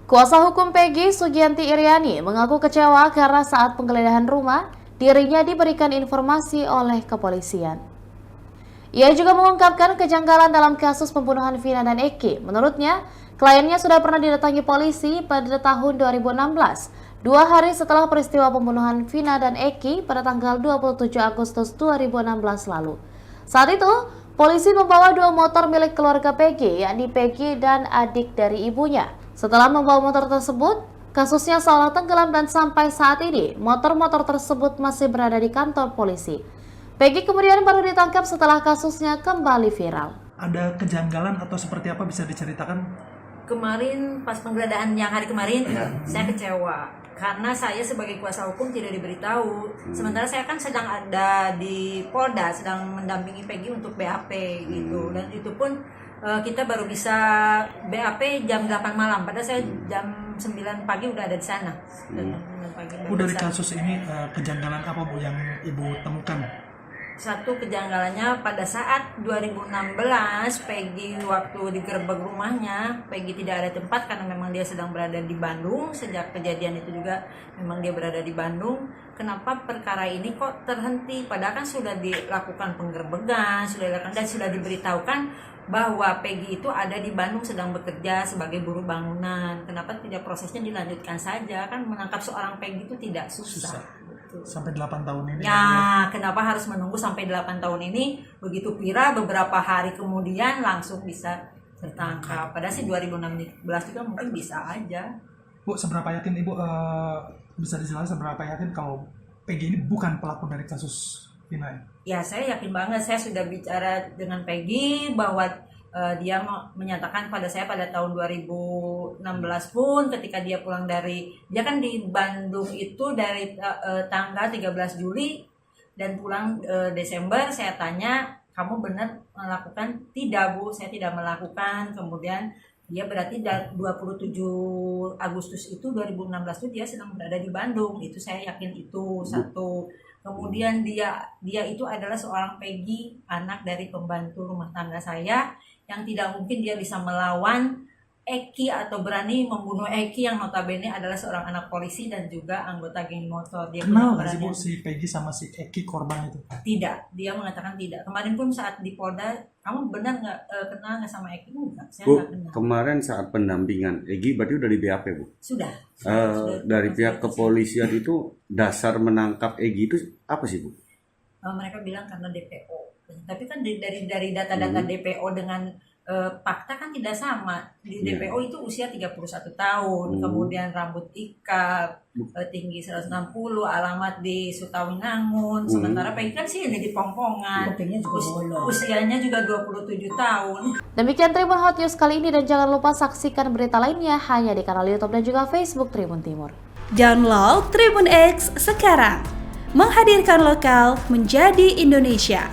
Kuasa hukum Peggy Sugianti Iriani mengaku kecewa karena saat penggeledahan rumah, dirinya diberikan informasi oleh kepolisian. Ia juga mengungkapkan kejanggalan dalam kasus pembunuhan Vina dan Eki. Menurutnya, kliennya sudah pernah didatangi polisi pada tahun 2016, 2 hari setelah peristiwa pembunuhan Vina dan Eki pada tanggal 27 Agustus 2016 lalu. Saat itu, polisi membawa 2 motor milik keluarga Peggy, yakni Peggy dan adik dari ibunya. Setelah membawa motor tersebut, kasusnya seolah tenggelam dan sampai saat ini, motor-motor tersebut masih berada di kantor polisi. Peggy kemudian baru ditangkap setelah kasusnya kembali viral. Ada kejanggalan atau seperti apa bisa diceritakan? Kemarin pas penggeledahan yang hari kemarin, saya kecewa karena saya sebagai kuasa hukum tidak diberitahu. Sementara saya kan sedang ada di Polda, sedang mendampingi Peggy untuk BAP gitu. Dan itu pun kita baru bisa BAP jam 8 malam. Padahal saya jam 9 pagi udah ada di sana. Bu, dari kasus ini kejanggalan apa Bu yang Ibu temukan? Satu kejanggalannya pada saat 2016 Peggy waktu digerebek rumahnya, Peggy tidak ada tempat karena memang dia sedang berada di Bandung. Sejak kejadian itu juga memang dia berada di Bandung. Kenapa perkara ini kok terhenti? Padahal kan sudah dilakukan penggerebekan, sudah diberitahukan bahwa Peggy itu ada di Bandung sedang bekerja sebagai buruh bangunan. Kenapa tidak prosesnya dilanjutkan saja? Kan menangkap seorang Peggy itu tidak susah. Sampai 8 tahun ini. Ya, kenapa harus menunggu sampai 8 tahun ini? Begitu viral beberapa hari kemudian langsung bisa tertangkap. Padahal sih 2016 juga mungkin bisa aja. Bu, seberapa yakin Ibu bisa dijelaskan seberapa yakin kalau Peggy ini bukan pelaku dari kasus Vina? Ya, saya yakin banget. Saya sudah bicara dengan Peggy bahwa dia menyatakan pada saya pada tahun 2016 pun ketika dia pulang dia kan di Bandung itu dari tanggal 13 Juli dan pulang Desember. Saya tanya, kamu benar melakukan? Tidak Bu, saya tidak melakukan. Kemudian dia berarti 27 Agustus itu 2016 itu dia sedang berada di Bandung. Itu saya yakin itu satu. Kemudian dia itu adalah seorang Peggy, anak dari pembantu rumah tangga saya, yang tidak mungkin dia bisa melawan Eki atau berani membunuh Eki yang notabene adalah seorang anak polisi dan juga anggota geng motor. Dia kenal nggak sih Bu si Peggy sama si Eki korban itu? Tidak, dia mengatakan tidak. Kemarin pun saat di Polda, kamu benar nggak kenal nggak sama Eki? Enggak, saya Bu, nggak kenal. kemarin saat pendampingan Eki berarti udah di BAP Bu? Sudah. Dari pihak kepolisian itu dasar menangkap Eki itu apa sih Bu? Mereka bilang karena DPO. Tapi kan dari data-data DPO dengan fakta kan tidak sama. Di DPO itu usia 31 tahun, kemudian rambut ikal, tinggi 160, alamat di Sutawinangun. Sementara Peggy kan sih di Pongpongan, usianya juga 27 tahun. Demikian Tribun Hot News kali ini, dan jangan lupa saksikan berita lainnya hanya di kanal YouTube dan juga Facebook Tribun Timur. Download Tribun X sekarang, menghadirkan lokal menjadi Indonesia.